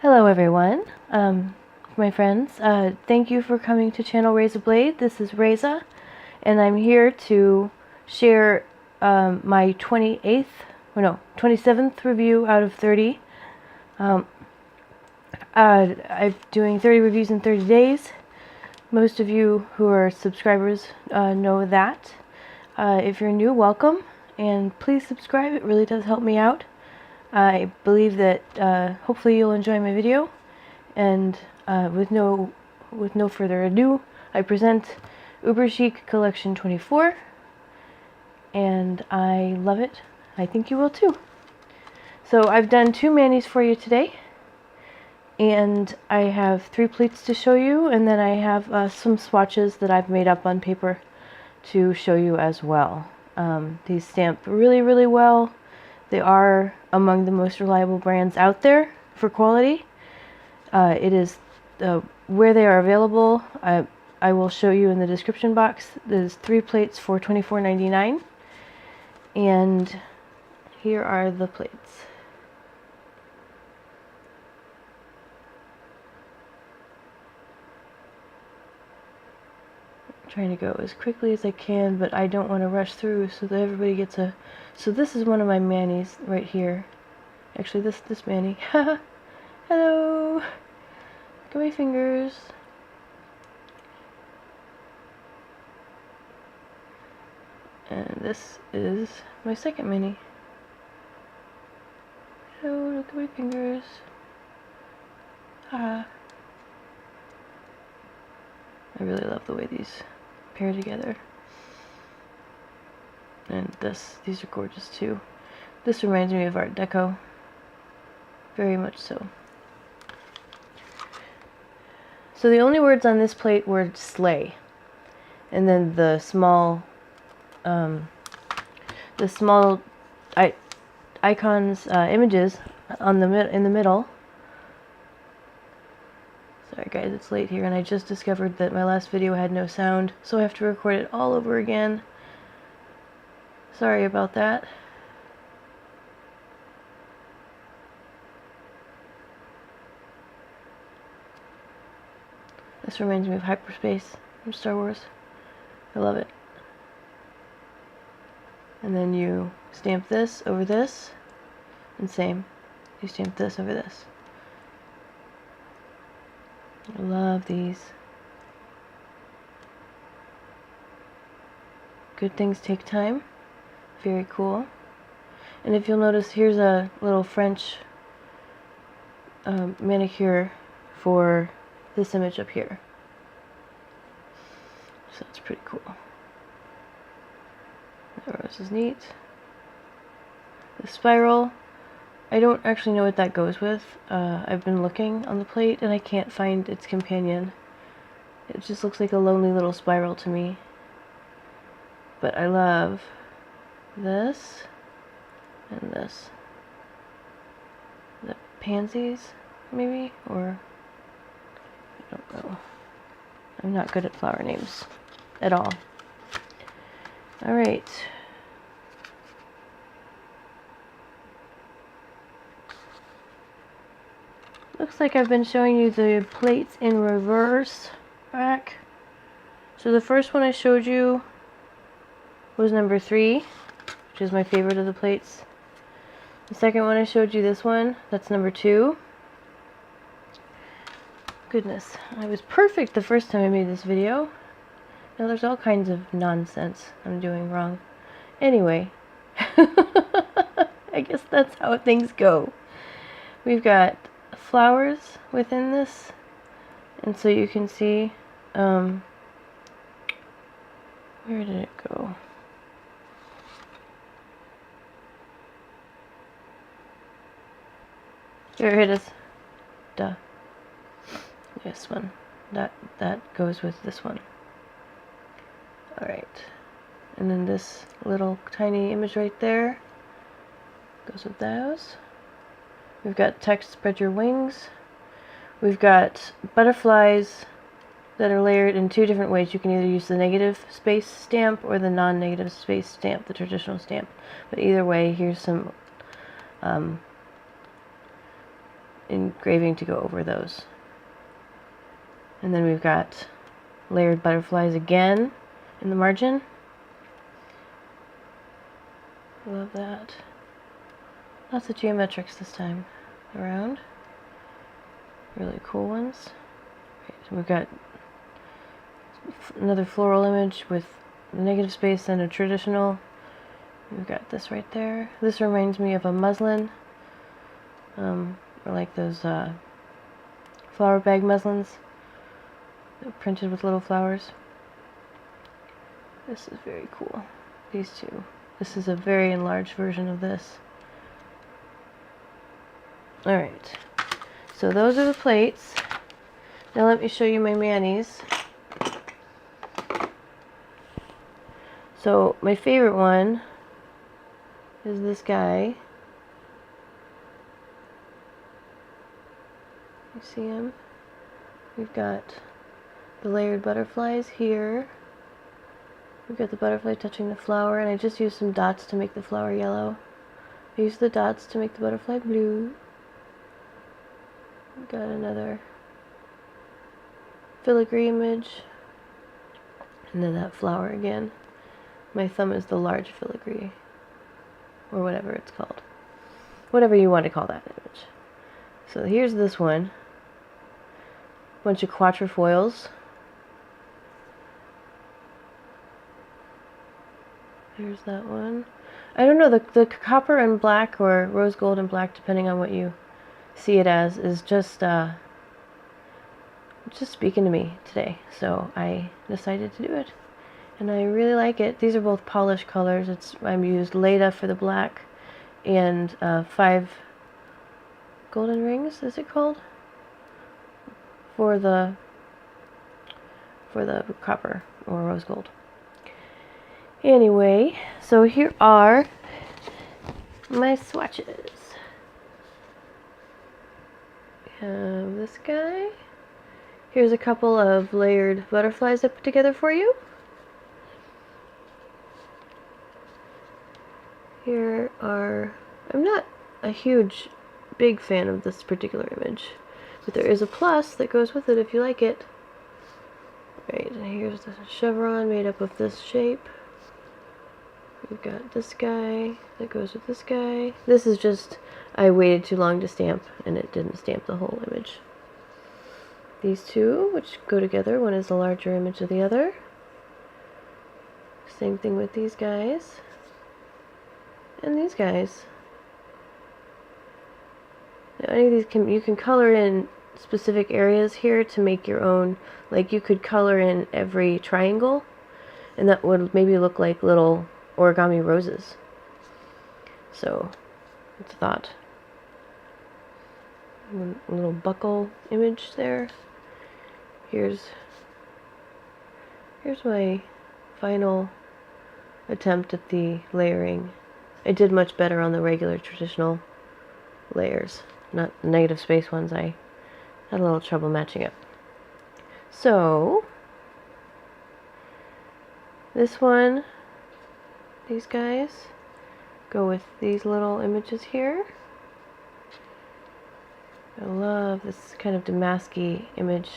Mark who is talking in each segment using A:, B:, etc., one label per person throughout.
A: Hello everyone, my friends. Thank you for coming to channel Reza Blade. This is Reza, and I'm here to share my 27th review out of 30. I'm doing 30 reviews in 30 days. Most of you who are subscribers know that. If you're new, welcome, and please subscribe. It really does help me out. I believe that hopefully you'll enjoy my video, and with no further ado, I present Uberchic Collection 24, and I love it. I think you will too. So I've done 2 manis for you today, and I have 3 pleats to show you, and then I have some swatches that I've made up on paper to show you as well. These stamp really, really well. They are among the most reliable brands out there for quality. It is where they are available. I will show you in the description box. There's 3 plates for $24.99, and here are the plates. I'm trying to go as quickly as I can, but I don't want to rush through so that everybody gets a. So this is one of my manis right here. Actually, this mani. Hello. Look at my fingers. And this is my second mani. Hello. Look at my fingers. I really love the way these pair together. And these are gorgeous too. This reminds me of Art Deco. Very much so. So the only words on this plate were slay. And then the small icons, images on in the middle. Sorry guys, it's late here, and I just discovered that my last video had no sound, so I have to record it all over again. Sorry about that. This reminds me of hyperspace from Star Wars. I love it. And then you stamp this over this, and same. You stamp this over this. I love these. Good things take time. Very cool. And if you'll notice, here's a little French manicure for this image up here. So that's pretty cool. That rose is neat. The spiral, I don't actually know what that goes with. I've been looking on the plate and I can't find its companion. It just looks like a lonely little spiral to me. But I love this and this. The pansies, maybe? Or I don't know. I'm not good at flower names at all. Alright. Looks like I've been showing you the plates in reverse back. So the first one I showed you was number 3, which is my favorite of the plates. The second one I showed you, this one, that's number 2. Goodness, I was perfect the first time I made this video. Now there's all kinds of nonsense I'm doing wrong. Anyway, I guess that's how things go. We've got flowers within this, and so you can see, where did it go? Here it is. Duh. This one. That goes with this one. Alright. And then this little tiny image right there goes with those. We've got text, spread your wings. We've got butterflies that are layered in 2 different ways. You can either use the negative space stamp or the non-negative space stamp, the traditional stamp. But either way, here's some engraving to go over those. And then we've got layered butterflies again in the margin. Love that. Lots of geometrics this time around. Really cool ones. Right, so we've got another floral image with a negative space and a traditional. We've got this right there. This reminds me of a muslin, or like those flower bag muslins, printed with little flowers. This is very cool. These two. This is a very enlarged version of this. Alright, so those are the plates. Now let me show you my manis. So my favorite one is this guy. You see him? We've got the layered butterflies here. We've got the butterfly touching the flower, and I just used some dots to make the flower yellow. I used the dots to make the butterfly blue. We've got another filigree image, and then that flower again. My thumb is the large filigree, or whatever it's called. Whatever you want to call that image. So here's this one. Bunch of quatrefoils. There's that one. I don't know, the copper and black, or rose gold and black, depending on what you see it as, is just speaking to me today. So I decided to do it. And I really like it. These are both polished colors. I used Leda for the black and 5 golden rings, is it called? For the copper or rose gold. Anyway, so here are my swatches. We have this guy. Here's a couple of layered butterflies I put together for you. Here are, I'm not a huge, big fan of this particular image, but there is a plus that goes with it if you like it. Right, and here's the chevron made up of this shape. We've got this guy that goes with this guy. This is just, I waited too long to stamp, and it didn't stamp the whole image. These two, which go together, one is a larger image of the other. Same thing with these guys. And these guys. Now, any of these you can color in specific areas here to make your own. Like you could color in every triangle, and that would maybe look like little origami roses. So, it's a thought. A little buckle image there. Here's my final attempt at the layering. I did much better on the regular traditional layers, not the negative space ones. I had a little trouble matching up. So, this one, these guys, go with these little images here. I love this kind of damask-y image.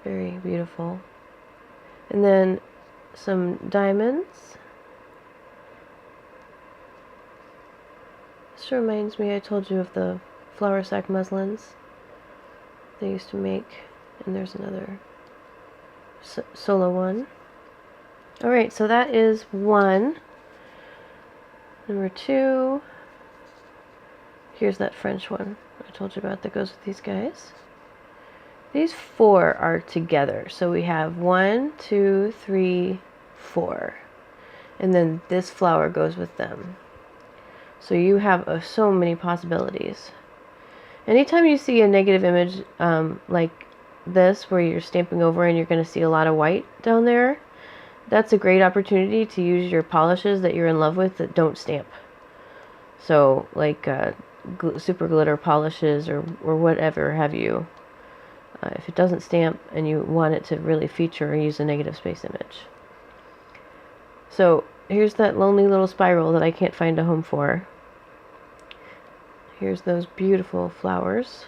A: Very beautiful. And then some diamonds. This reminds me, I told you of the flower sack muslins they used to make. And there's another solo one. Alright, so that is one. Number 2. Here's that French one I told you about that goes with these guys. These 4 are together. So we have 1, 2, 3, 4. And then this flower goes with them. So you have so many possibilities. Anytime you see a negative image like this, where you're stamping over and you're going to see a lot of white down there, that's a great opportunity to use your polishes that you're in love with that don't stamp. So like super glitter polishes or whatever have you. If it doesn't stamp and you want it to really feature, use a negative space image. So here's that lonely little spiral that I can't find a home for. Here's those beautiful flowers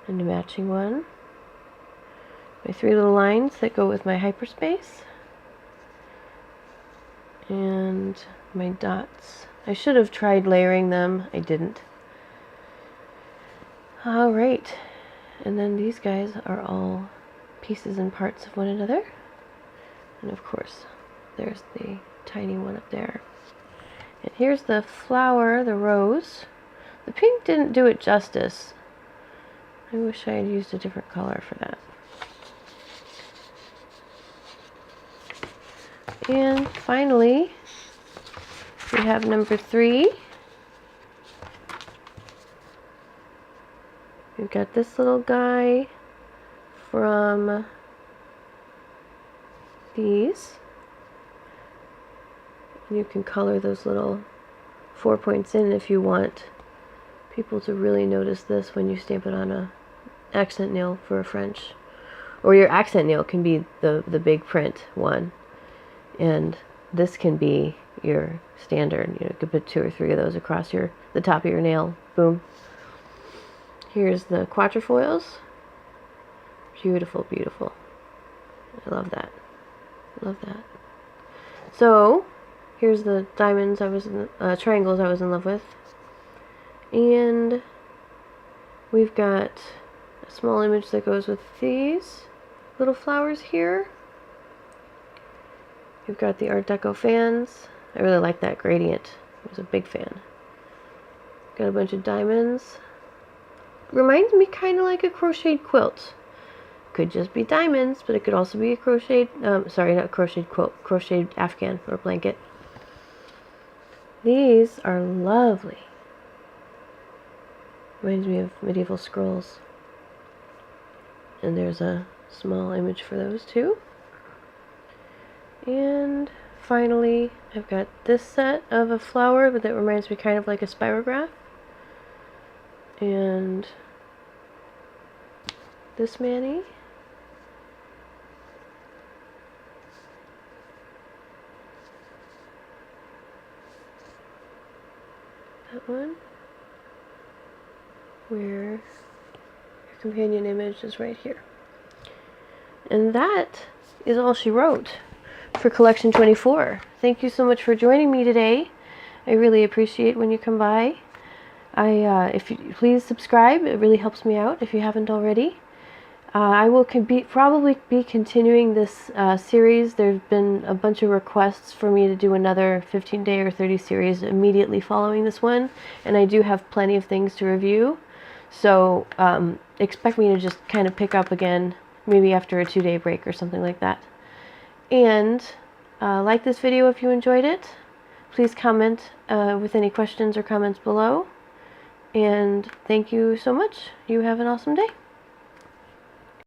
A: and a matching one. My 3 little lines that go with my hyperspace. And my dots. I should have tried layering them. I didn't. Alright. And then these guys are all pieces and parts of one another. And of course, there's the tiny one up there. And here's the flower, the rose. The pink didn't do it justice. I wish I had used a different color for that. And finally, we have number 3. We've got this little guy from these. And you can color those little 4 points in if you want people to really notice this when you stamp it on a accent nail for a French. Or your accent nail can be the big print one. And this can be your standard. You could put 2 or 3 of those across the top of your nail. Boom. Here's the quatrefoils. Beautiful, beautiful. I love that. Love that. So, here's the diamonds triangles I was in love with. And we've got a small image that goes with these little flowers here. We've got the Art Deco fans. I really like that gradient. I was a big fan. Got a bunch of diamonds. Reminds me kind of like a crocheted quilt. Could just be diamonds, but it could also be a crocheted, sorry, not crocheted quilt, crocheted Afghan or blanket. These are lovely. Reminds me of medieval scrolls. And there's a small image for those too. And finally, I've got this set of a flower, but that reminds me kind of like a spirograph. And this Manny. That one. Where your companion image is right here. And that is all she wrote for Collection 24. Thank you so much for joining me today. I really appreciate when you come by. If you please subscribe, it really helps me out if you haven't already. I will probably be continuing this series. There's been a bunch of requests for me to do another 15-day or 30 series immediately following this one, and I do have plenty of things to review. So expect me to just kind of pick up again, maybe after a 2-day break or something like that. And like this video if you enjoyed it. Please comment with any questions or comments below. And thank you so much. You have an awesome day.